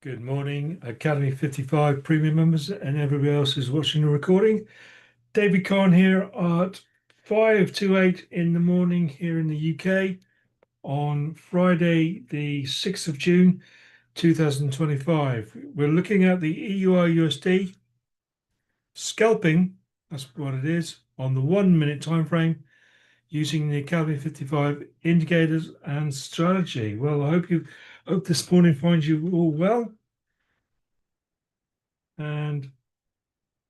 Good morning, Academy 55 premium members and everybody else who's watching the recording. David Kahn here at 5:28 in the morning here in the UK on Friday, the 6th of June, 2025. We're looking at the EUR USD scalping, that's what it is, on the 1 minute time frame using the Academy 55 indicators and strategy. Well, I hope this morning finds you all well. And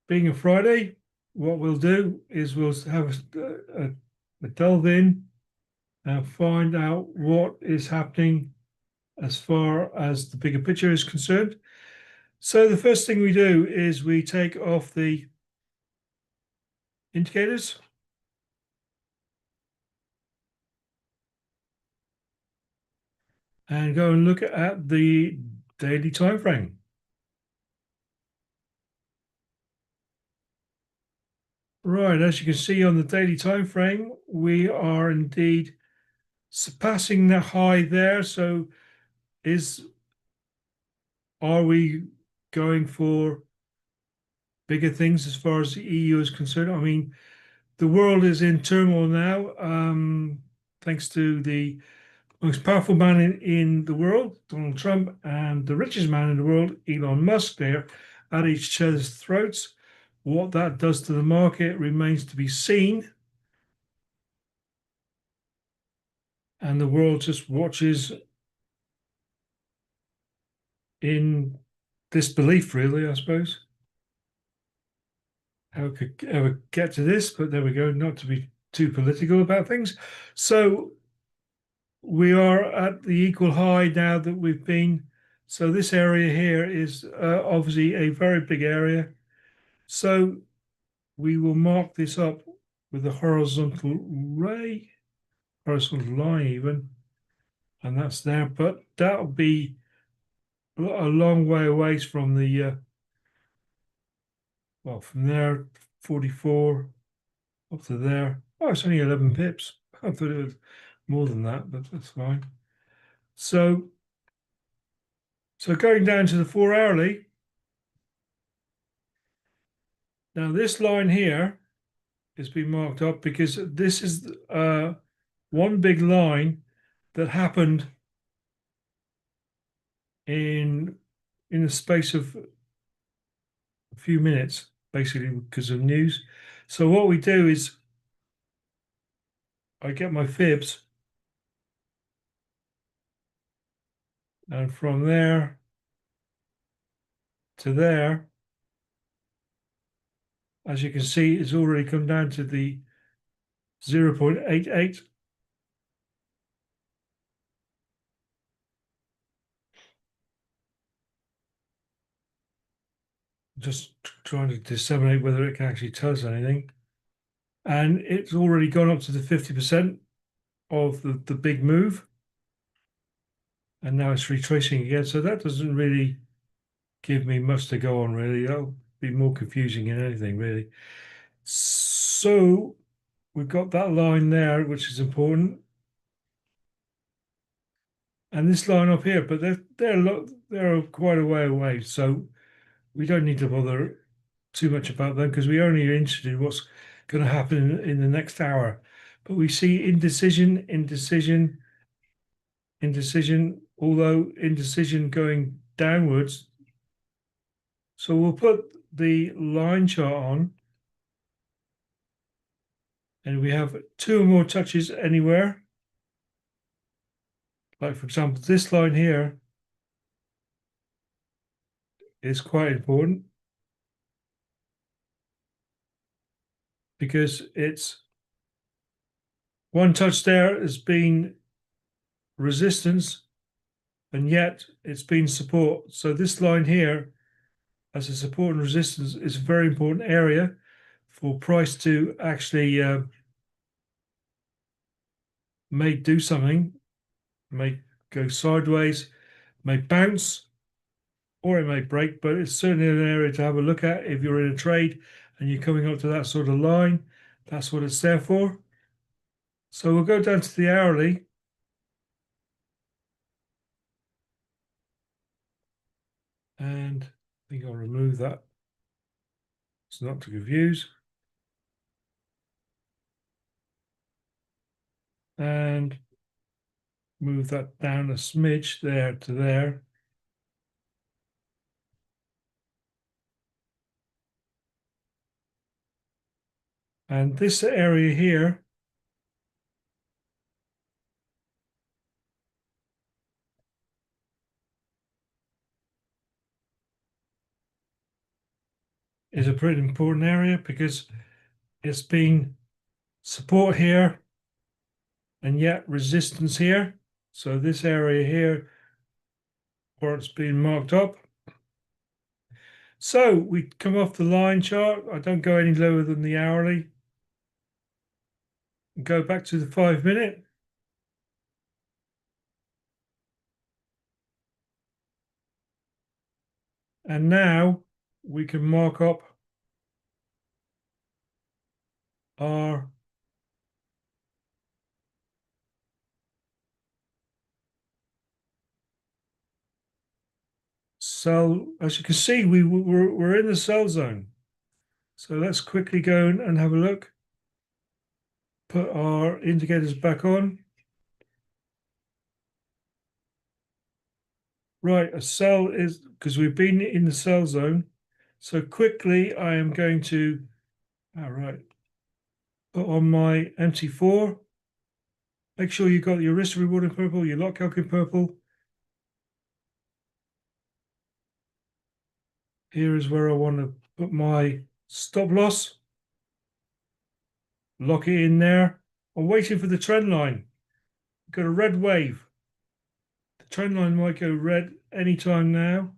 being a Friday, what we'll do is we'll have a delve in and find out what is happening as far as the bigger picture is concerned. So the first thing we do is we take off the indicators and go and look at the daily time frame. Right, as you can see on the daily time frame, we are indeed surpassing the high there. So are we going for bigger things as far as the EU is concerned? I mean, the world is in turmoil now, thanks to the most powerful man in the world, Donald Trump, and the richest man in the world, Elon Musk. They're at each other's throats. What that does to the market remains to be seen. And the world just watches in disbelief, really, I suppose. How it could ever get to this, but there we go, not to be too political about things. So we are at the equal high now that we've been. So this area here is obviously a very big area. So we will mark this up with a horizontal horizontal line even, and that's there. But that'll be a long way away from the, well, from there, 44 up to there. Oh, it's only 11 pips. I thought it was more than that, but that's fine. So going down to the 4 hourly. Now this line here has been marked up because this is one big line that happened in the space of a few minutes, basically because of news. So what we do is I get my fibs, and from there to there, as you can see, it's already come down to the 0.88. Just trying to disseminate whether it can actually tell us anything. And it's already gone up to the 50% of the big move. And now it's retracing again. So that doesn't really give me much to go on, really. That'll be more confusing than anything, really. So we've got that line there, which is important. And this line up here, but they're quite a way away. So we don't need to bother too much about them because we only are interested in what's going to happen in the next hour. But we see indecision, although indecision going downwards. So we'll put the line chart on, and we have two or more touches anywhere. Like, for example, this line here is quite important because it's one touch there has been resistance, and yet it's been support. So this line here as a support and resistance is a very important area for price to actually may do something, may go sideways, may bounce, or it may break, but it's certainly an area to have a look at if you're in a trade and you're coming up to that sort of line. That's what it's there for. So we'll go down to the hourly. And I think I'll remove that. It's not to confuse. And move that down a smidge there to there. And this area here is a pretty important area because it's been support here and yet resistance here. So this area here where it's been marked up. So we come off the line chart. I don't go any lower than the hourly. Go back to the 5-minute. And now we can mark up our sell. As you can see, we're in the sell zone. So let's quickly go and have a look. Put our indicators back on. Right, a sell is because we've been in the sell zone. So quickly, I am going to, all right, put on my MT4. Make sure you've got your risk reward in purple, your lot calc in purple. Here is where I want to put my stop loss. Lock it in there. I'm waiting for the trend line. We've got a red wave. The trend line might go red anytime now.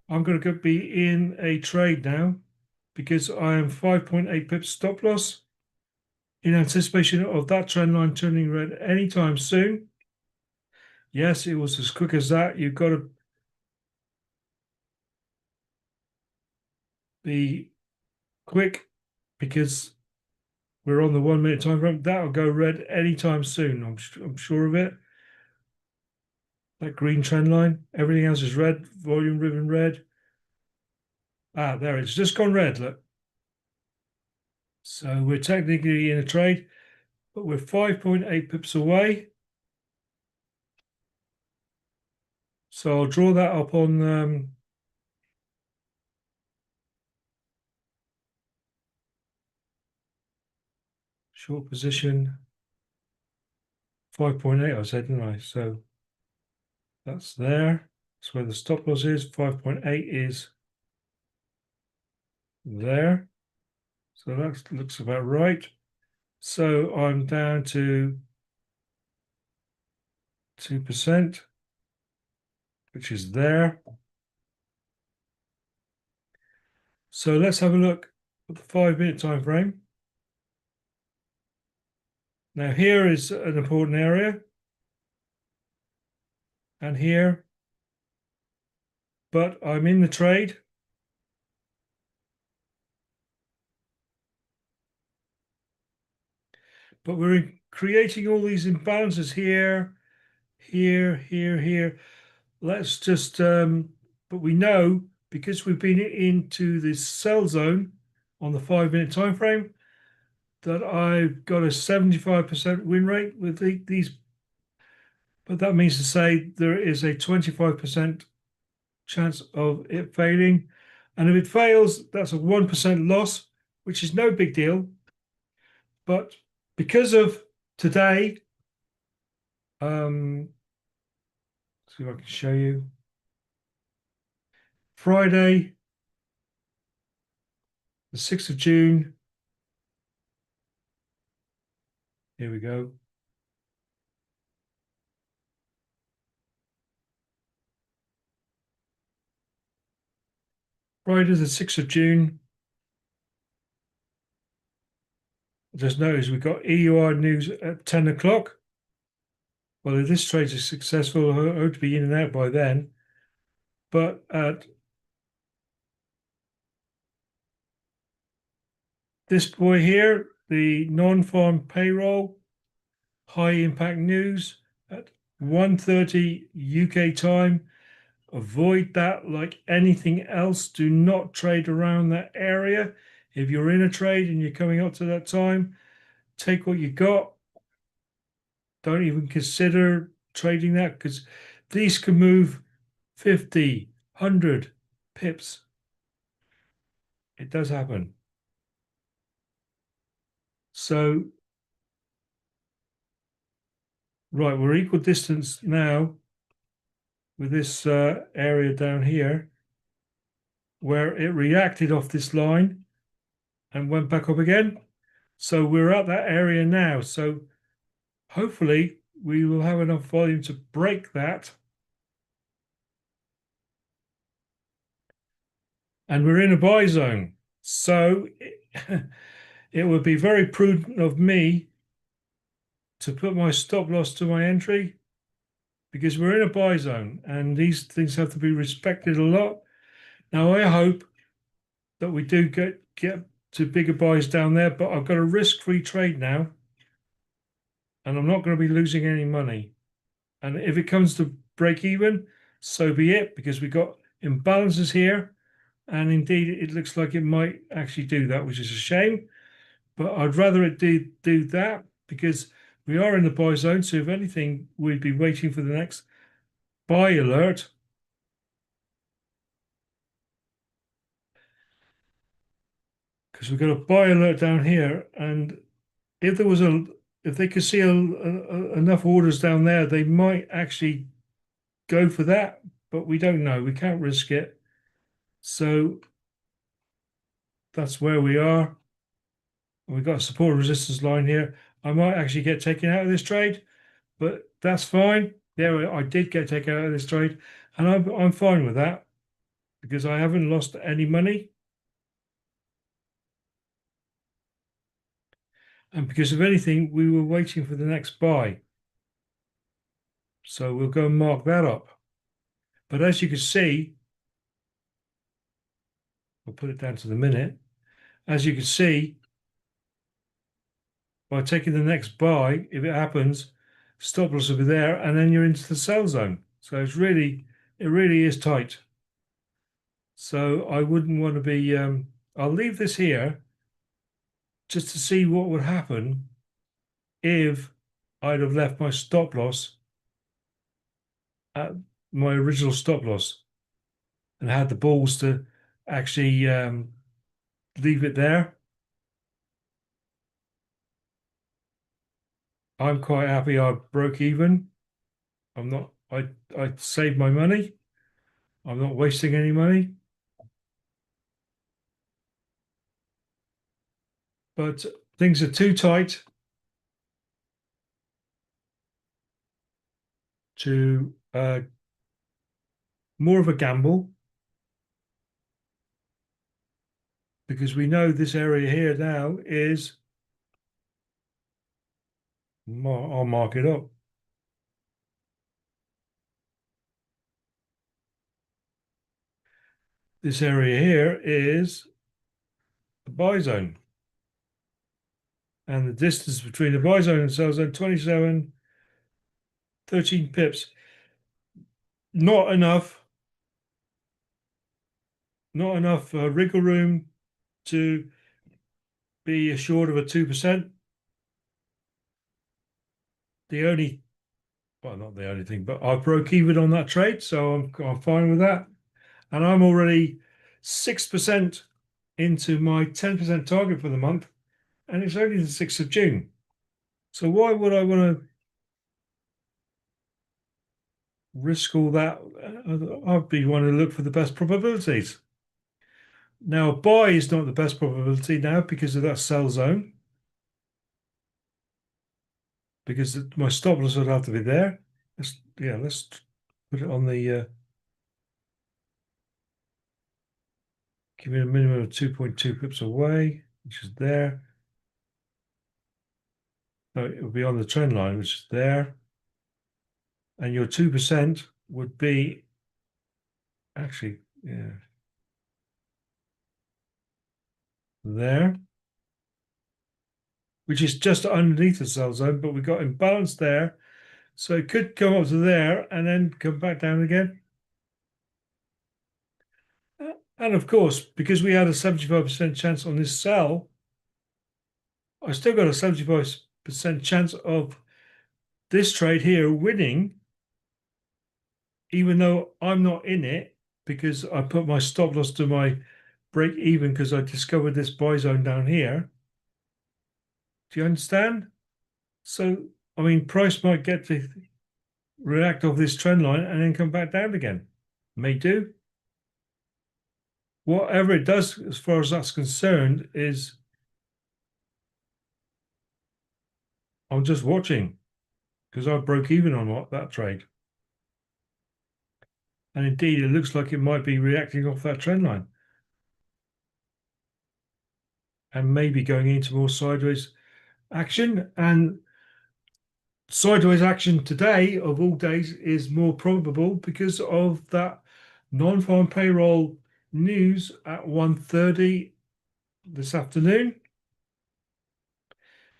I'm going to be in a trade now because I am 5.8 pips stop loss in anticipation of that trend line turning red anytime soon. Yes, it was as quick as that. You've got to be quick because we're on the 1-minute time frame. That'll go red anytime soon. I'm sure of it. That green trend line. Everything else is red. Volume ribbon red. Ah, there it's just gone red. Look. So we're technically in a trade, but we're 5.8 pips away. So I'll draw that up on short position. 5.8 I said, didn't I? So that's there. That's where the stop loss is. 5.8 is there. So that looks about right. So I'm down to 2%, which is there. So let's have a look at the 5-minute time frame. Now here is an important area. And here, but I'm in the trade. But we're creating all these imbalances here, here. Let's just, but we know because we've been into this sell zone on the 5-minute time frame that I've got a 75% win rate with these. But that means to say there is a 25% chance of it failing. And if it fails, that's a 1% loss, which is no big deal. But because of today, see if I can show you. Friday, the 6th of June. Here we go. Friday, the 6th of June. Just notice we've got EUR news at 10 o'clock. Well, if this trade is successful, I hope to be in and out by then. But at this boy here, the non-farm payroll, high impact news at 1:30 UK time. Avoid that like anything else. Do not trade around that area. If you're in a trade and you're coming up to that time, take what you got. Don't even consider trading that because these can move 50, 100 pips. It does happen. So, right, we're equal distance now with this area down here where it reacted off this line and went back up again. So we're at that area now. So hopefully we will have enough volume to break that. And we're in a buy zone. So it would be very prudent of me to put my stop loss to my entry because we're in a buy zone and these things have to be respected a lot. Now, I hope that we do get to bigger buys down there, but I've got a risk-free trade now and I'm not going to be losing any money. And if it comes to break even, so be it, because we've got imbalances here. And indeed, it looks like it might actually do that, which is a shame. But I'd rather it do that because we are in the buy zone. So if anything, we'd be waiting for the next buy alert. Because we've got a buy alert down here. And if there was if they could see enough orders down there, they might actually go for that. But we don't know. We can't risk it. So that's where we are. We've got a support and resistance line here. I might actually get taken out of this trade, but that's fine. There, I did get taken out of this trade, and I'm fine with that because I haven't lost any money. And because if anything, we were waiting for the next buy. So we'll go and mark that up. But as you can see, we'll put it down to the minute. As you can see, by taking the next buy, if it happens, stop loss will be there, and then you're into the sell zone. So it really is tight. So I wouldn't want to be, I'll leave this here just to see what would happen if I'd have left my stop loss at my original stop loss and had the balls to actually leave it there. I'm quite happy I broke even. I'm not, I saved my money. I'm not wasting any money. But things are too tight to more of a gamble because we know this area here now is, I'll mark it up. This area here is the buy zone. And the distance between the buy zone and sell zone, 27, 13 pips. Not enough. Not enough wriggle room to be assured of a 2%. The only, well, not the only thing, but I broke even on that trade, so I'm fine with that. And I'm already 6% into my 10% target for the month, and it's only the 6th of June. So why would I want to risk all that? I'd be wanting to look for the best probabilities. Now, buy is not the best probability now because of that sell zone, because my stop loss would have to be there. Let's put it on the give me a minimum of 2.2 pips away, which is there. No, it will be on the trend line, which is there. And your 2% would be actually, yeah, there, which is just underneath the sell zone, but we got imbalance there. So it could come up to there and then come back down again. And of course, because we had a 75% chance on this sell, I still got a 75% chance of this trade here winning, even though I'm not in it because I put my stop loss to my break even because I discovered this buy zone down here. Do you understand? So, I mean, price might get to react off this trend line and then come back down again. May do. Whatever it does, as far as that's concerned, is I'm just watching because I broke even on that trade. And indeed, it looks like it might be reacting off that trend line and maybe going into more sideways action. And sideways action today, of all days, is more probable because of that non-farm payroll news at 1:30 this afternoon.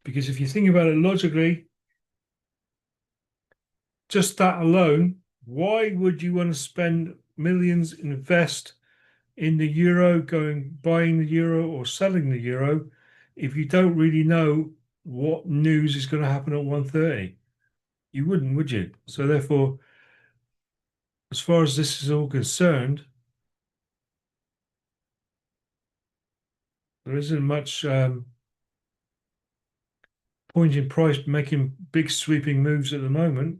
Because if you think about it logically, just that alone, why would you want to spend millions, invest in the euro, buying the euro or selling the euro, if you don't really know what news is going to happen at 1:30? You wouldn't, would you? So therefore, as far as this is all concerned, there isn't much point in price making big sweeping moves at the moment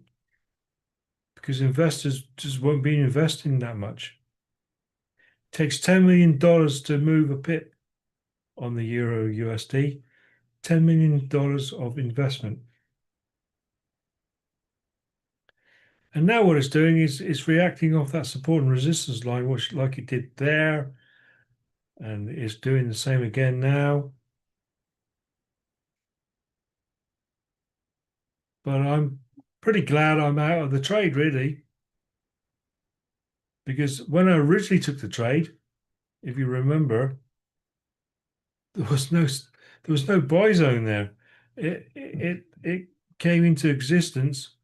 because investors just won't be investing that much. It takes $10 million to move a pip on the euro USD, $10 million of investment. And now what it's doing is it's reacting off that support and resistance line, which like it did there, and it's doing the same again now. But I'm pretty glad I'm out of the trade, really, because when I originally took the trade, if you remember, there was no buy zone there. It came into existence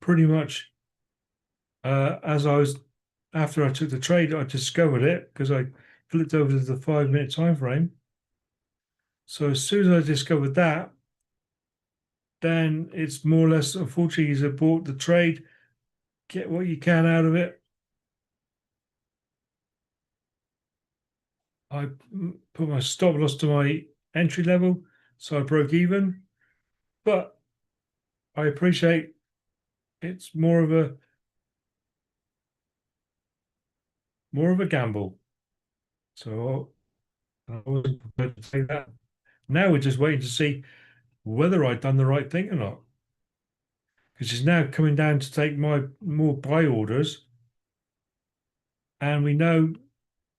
pretty much as I was after I took the trade. I discovered it because I flipped over to the 5-minute time frame. So as soon as I discovered that, then it's more or less, unfortunately, you bought the trade, get what you can out of it. I put my stop loss to my entry level, so I broke even. But I appreciate it's more of a gamble. So I wasn't prepared to take that. Now we're just waiting to see whether I've done the right thing or not. Because it's now coming down to take my more buy orders. And we know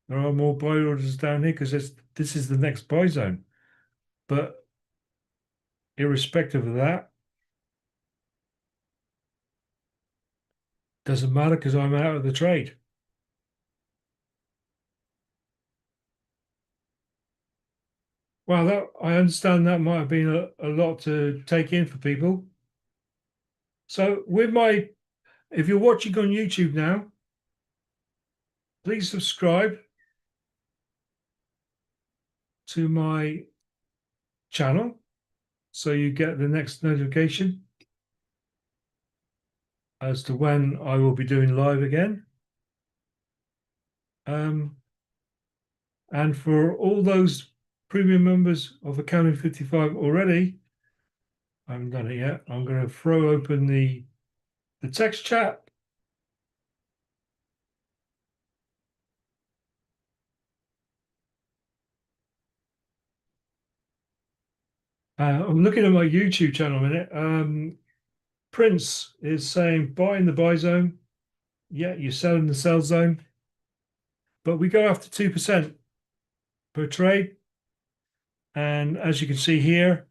there are more buy orders down here because this is the next buy zone. But irrespective of that, doesn't matter because I'm out of the trade. Well, I understand that might have been a lot to take in for people. So if you're watching on YouTube now, please subscribe to my channel so you get the next notification as to when I will be doing live again. And for all those premium members of Accounting 55 already, I haven't done it yet. I'm going to throw open the text chat. I'm looking at my YouTube channel a minute. Prince is saying buy in the buy zone. Yeah, you sell in the sell zone. But we go after 2% per trade. And as you can see here,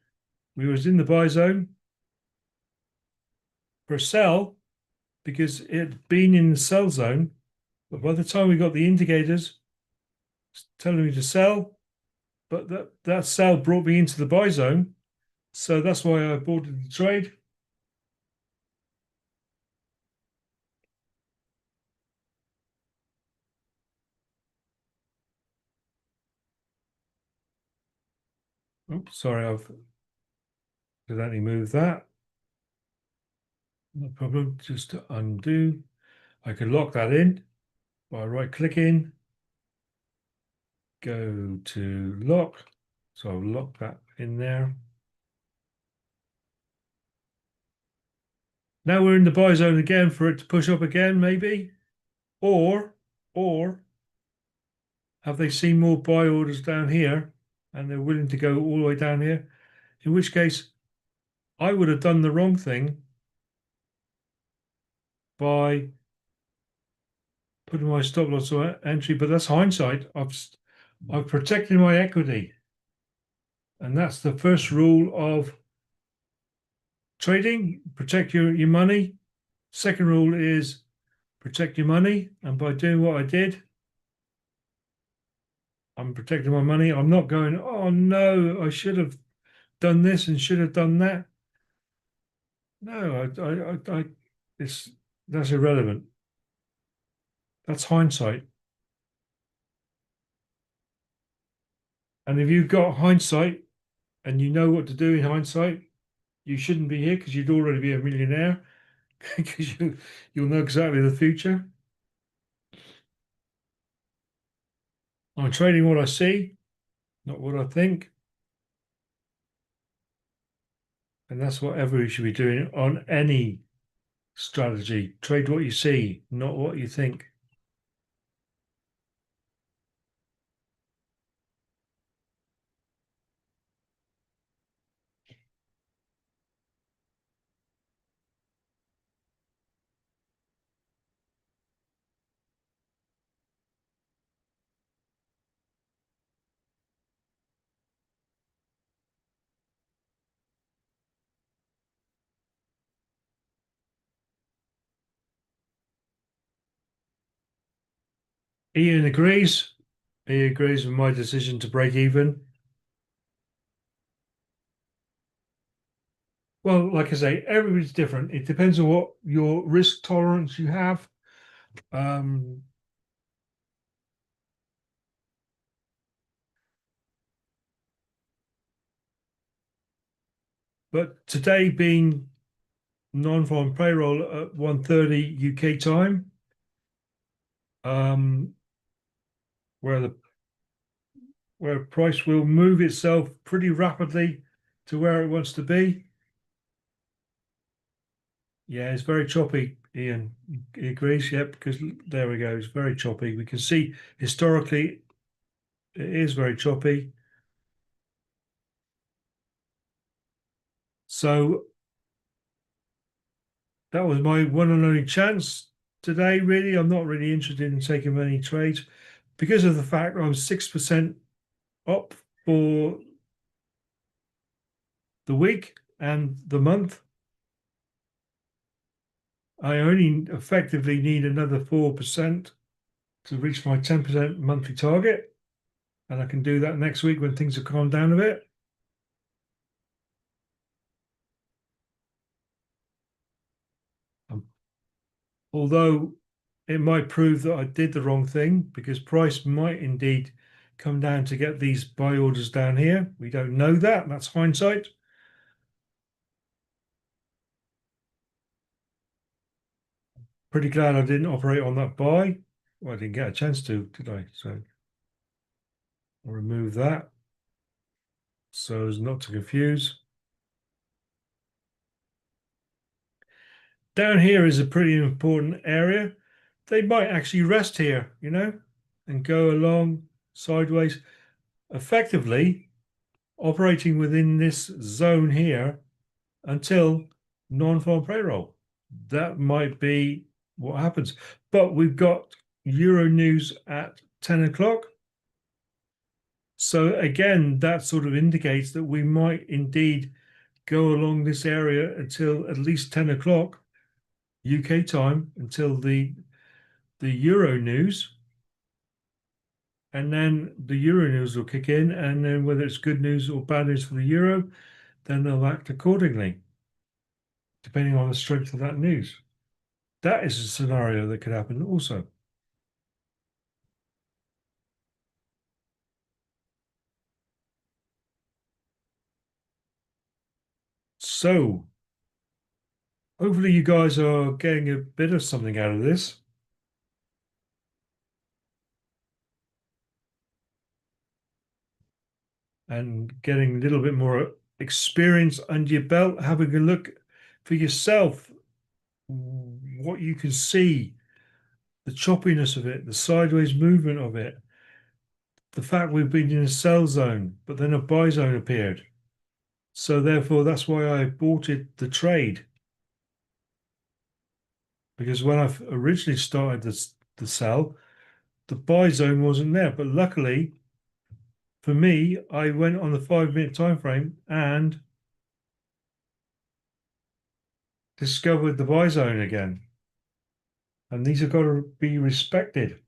we was in the buy zone for sell because it had been in the sell zone. But by the time we got the indicators telling me to sell, but that sell brought me into the buy zone. So that's why I bought the trade. Oops, sorry, I've accidentally moved that. No problem. Just to undo. I can lock that in by right clicking, go to lock. So I'll lock that in there. Now we're in the buy zone again for it to push up again, maybe. Or have they seen more buy orders down here and they're willing to go all the way down here? In which case, I would have done the wrong thing by putting my stop loss or entry, but that's hindsight. I've protected my equity. And that's the first rule of trading, protect your money. Second rule is protect your money. And by doing what I did, I'm protecting my money. I'm not going, oh no, I should have done this and should have done that. No, it's that's irrelevant. That's hindsight. And if you've got hindsight and you know what to do in hindsight, you shouldn't be here because you'd already be a millionaire because you'll know exactly the future. I'm trading what I see, not what I think. And that's what everybody should be doing on any strategy. Trade what you see, not what you think. Ian agrees. He agrees with my decision to break even. Well, like I say, everybody's different. It depends on what your risk tolerance you have. Um, but today being non-farm payroll at 1:30 UK time, um, where the where price will move itself pretty rapidly to where it wants to be. Yeah, it's very choppy, Ian. He agrees, yeah, because there we go. It's very choppy. We can see historically it is very choppy. So that was my one and only chance today, really. I'm not really interested in taking many trades because of the fact I'm 6% up for the week and the month. I only effectively need another 4% to reach my 10% monthly target. And I can do that next week when things have calmed down a bit. Um, although it might prove that I did the wrong thing because price might indeed come down to get these buy orders down here. We don't know that. That's hindsight. Pretty glad I didn't operate on that buy. Well, I didn't get a chance to, did I? So I'll remove that so as not to confuse. Down here is a pretty important area. They might actually rest here, and go along sideways, effectively operating within this zone here until non-farm payroll. That might be what happens. But we've got Euro news at 10 o'clock. So again, that sort of indicates that we might indeed go along this area until at least 10 o'clock UK time until the Euro news. And then the Euro news will kick in, and then whether it's good news or bad news for the Euro, then they'll act accordingly, depending on the strength of that news. That is a scenario that could happen also. So hopefully you guys are getting a bit of something out of this. And getting a little bit more experience under your belt, having a look for yourself what you can see, the choppiness of it, the sideways movement of it, the fact we've been in a sell zone, but then a buy zone appeared. So therefore, that's why I bought it the trade. Because when I originally started the sell, the buy zone wasn't there. But luckily for me, I went on the 5 minute time frame and discovered the buy zone again. And these have got to be respected.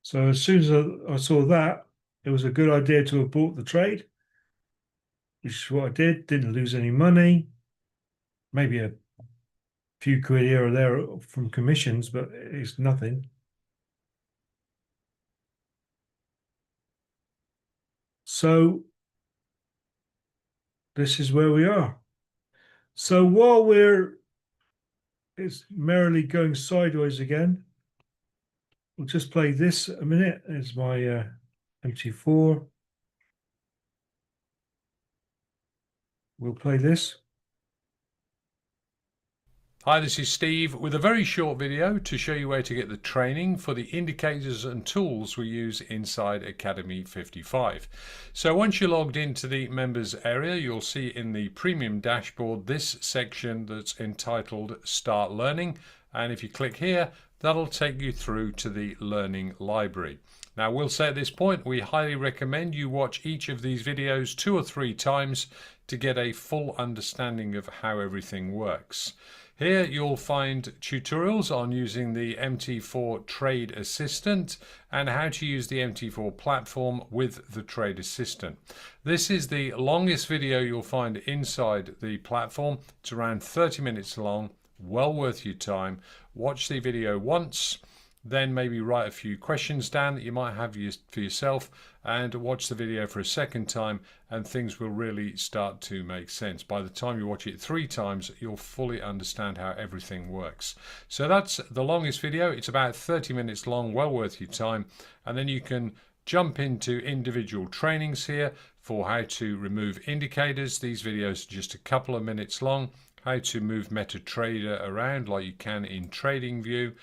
So as soon as I saw that, it was a good idea to have bought the trade, which is what I did. Didn't lose any money, maybe a few quid here or there from commissions, but it's nothing. So this is where we are. So while it's merrily going sideways again, we'll just play this a minute. There's my MT4. We'll play this. Hi, this is Steve with a very short video to show you where to get the training for the indicators and tools we use inside Academy 55. So once you're logged into the members area, you'll see in the premium dashboard this section that's entitled Start Learning. And if you click here, that'll take you through to the learning library. Now, we'll say at this point, we highly recommend you watch each of these videos 2 or 3 times to get a full understanding of how everything works. Here you'll find tutorials on using the MT4 Trade Assistant and how to use the MT4 platform with the Trade Assistant. This is the longest video you'll find inside the platform. It's around 30 minutes long, well worth your time. Watch the video once, then maybe write a few questions down that you might have for yourself and watch the video for a second time, and things will really start to make sense. By the time you watch it 3 times, you'll fully understand how everything works. So that's the longest video. It's about 30 minutes long, well worth your time. And then you can jump into individual trainings here for how to remove indicators. These videos are just a couple of minutes long. How to move MetaTrader around like you can in TradingView,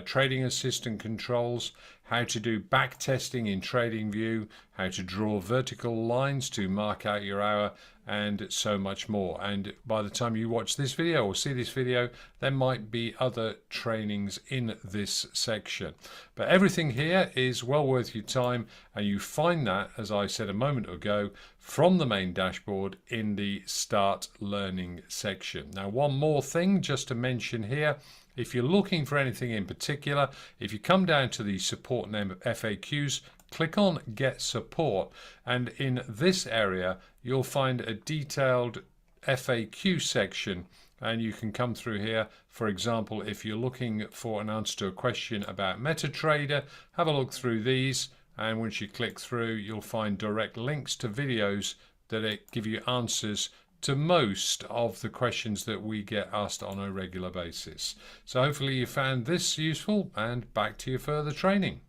Trading Assistant controls, how to do back testing in TradingView, how to draw vertical lines to mark out your hour, and so much more. And by the time you watch this video or see this video, there might be other trainings in this section. But everything here is well worth your time, and you find that, as I said a moment ago, from the main dashboard in the Start Learning section. Now, one more thing just to mention here. If you're looking for anything in particular, if you come down to the support name of FAQs, click on Get Support, and in this area you'll find a detailed FAQ section, and you can come through here. For example, if you're looking for an answer to a question about MetaTrader, have a look through these, and once you click through you'll find direct links to videos that give you answers to most of the questions that we get asked on a regular basis. So hopefully you found this useful, and back to your further training.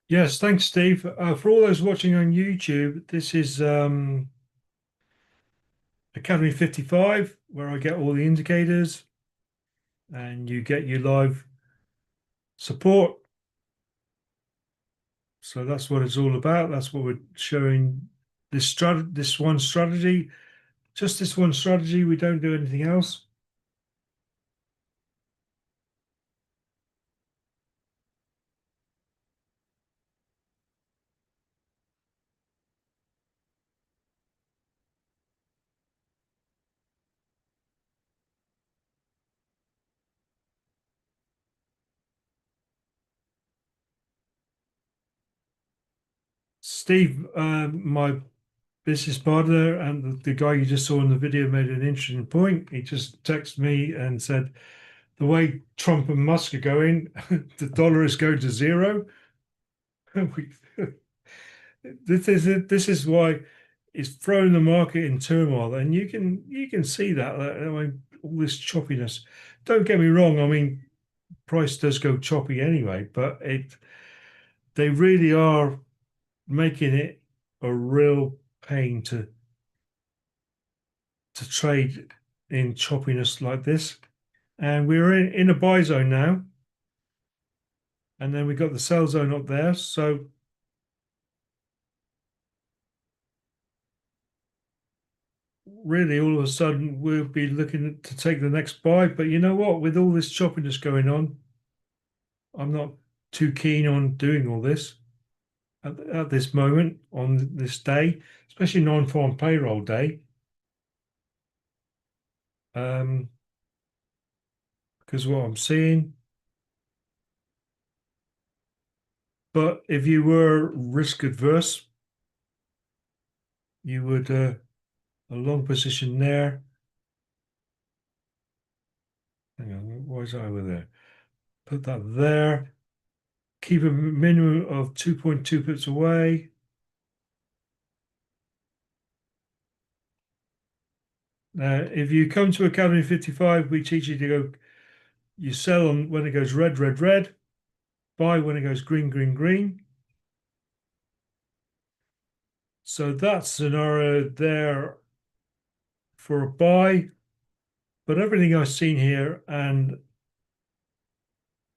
Yes, thanks, Steve. For all those watching on YouTube, this is Academy 55, where I get all the indicators and you get your live support. So that's what it's all about. That's what we're showing this one strategy. Just this one strategy. We don't do anything else. Steve, my business partner and the guy you just saw in the video made an interesting point. He just texted me and said, the way Trump and Musk are going, the dollar is going to zero. This is why is throwing the market in turmoil, and you can see that. I mean, all this choppiness. Don't get me wrong. I mean, price does go choppy anyway, but they really are making it a real pain to trade in choppiness like this. And we're in a buy zone now, and then we got the sell zone up there. So really, all of a sudden, we'll be looking to take the next buy. But you know what? With all this choppiness going on, I'm not too keen on doing all this at this moment on this day, especially non-farm payroll day. Because what I'm seeing. But if you were risk adverse, you would a long position there. Hang on, why is that over there? Put that there. Keep a minimum of 2.2 pips away. Now, if you come to Academy 55, we teach you to go, you sell on when it goes red, red, red, buy when it goes green, green, green. So that scenario there for a buy. But everything I've seen here, and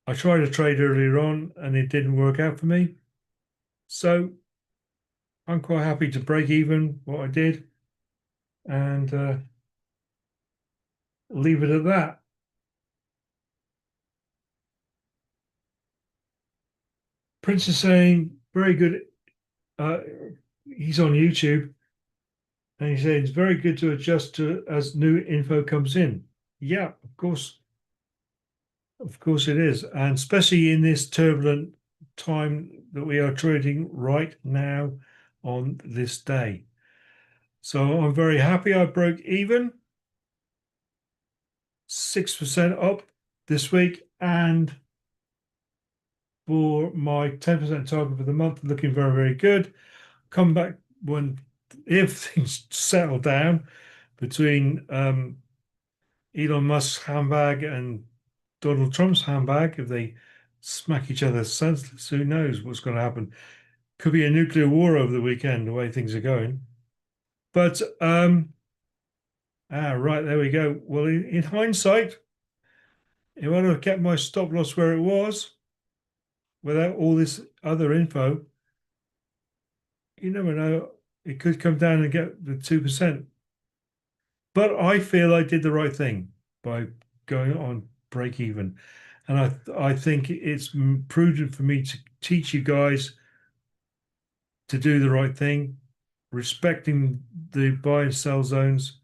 I tried to trade earlier on and it didn't work out for me. So I'm quite happy to break even what I did and leave it at that. Prince is saying, very good. He's on YouTube and he said it's very good to adjust to as new info comes in. Yeah, of course. Of course it is. And especially in this turbulent time that we are trading right now on this day. So I'm very happy I broke even. 6% up this week, and for my 10% target for the month, looking very, very good. Come back when if things settle down between Elon Musk's handbag and Donald Trump's handbag. If they smack each other senseless, who knows what's going to happen? Could be a nuclear war over the weekend, the way things are going. But right, there we go. Well, in hindsight, if I'd have kept my stop loss where it was without all this other info, you never know. It could come down and get the 2%. But I feel I did the right thing by going on break even. And I think it's prudent for me to teach you guys to do the right thing, respecting the buy and sell zones.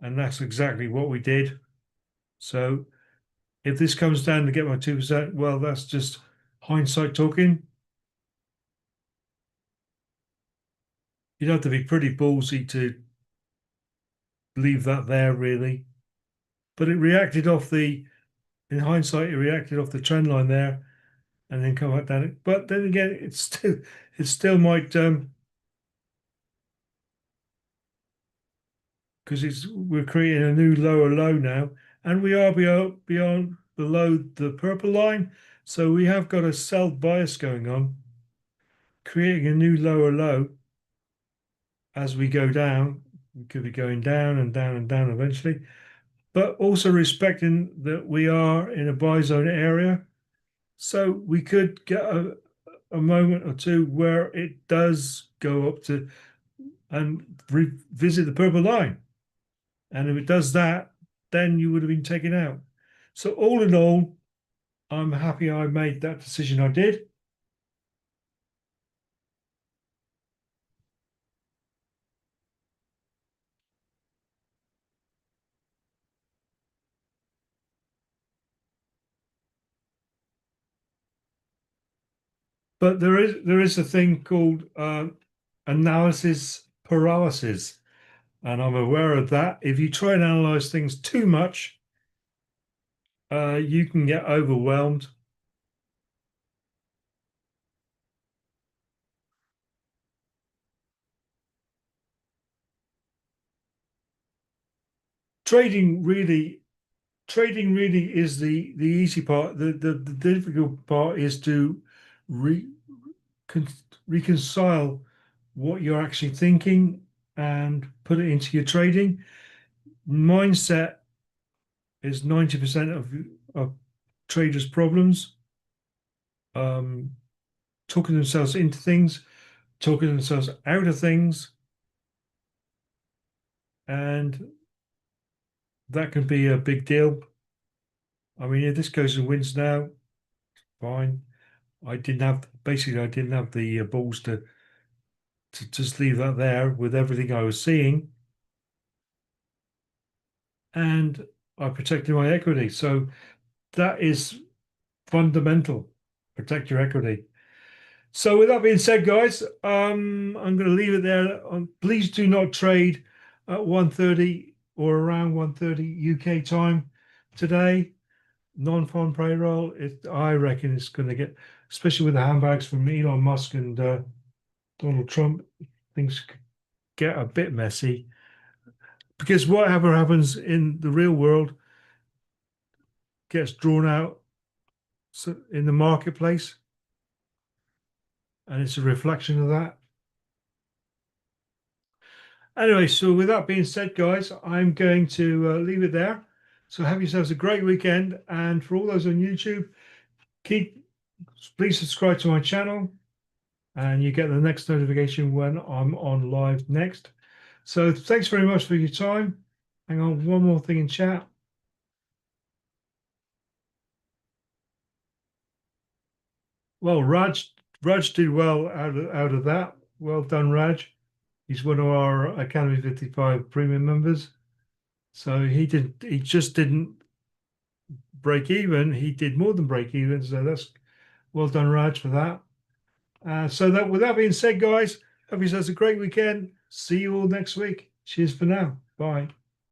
And that's exactly what we did. So if this comes down to get my 2%, well, that's just hindsight talking. You'd have to be pretty ballsy to leave that there, really. But it reacted off in hindsight, it reacted off the trend line there and then come back down. But then again, it still might because we're creating a new lower low now, and we are beyond below the purple line, so we have got a sell bias going on, creating a new lower low as we go down. We could be going down and down and down eventually, but also respecting that we are in a buy zone area, so we could get a moment or two where it does go up to and revisit the purple line. And if it does that, then you would have been taken out. So all in all, I'm happy I made that decision I did. But there is a thing called analysis paralysis, and I'm aware of that. If you try and analyze things too much, you can get overwhelmed. trading really is the easy part. The difficult part is to re, reconcile what you're actually thinking and put it into your trading. Mindset is 90% of traders' problems. Talking themselves into things, talking themselves out of things, and that can be a big deal. I mean, if this goes and wins now, fine. I didn't have the balls to just leave that there with everything I was seeing, and I protected my equity. So that is fundamental. Protect your equity. So with that being said, guys, I'm going to leave it there. Please do not trade at 1:30 or around 1:30 UK time today. Non-farm payroll, I reckon it's going to get, especially with the handbags from Elon Musk and Donald Trump, things could get a bit messy. Because whatever happens in the real world gets drawn out in the marketplace, and it's a reflection of that. Anyway, so with that being said, guys, I'm going to leave it there. So have yourselves a great weekend. And for all those on YouTube, please subscribe to my channel and you get the next notification when I'm on live next. So thanks very much for your time. Hang on, one more thing in chat. Well, Raj did well out of that. Well done, Raj. He's one of our Academy 55 premium members. So he just didn't break even. He did more than break even. So that's well done, Raj, for that. With that being said, guys, hope you have a great weekend. See you all next week. Cheers for now. Bye.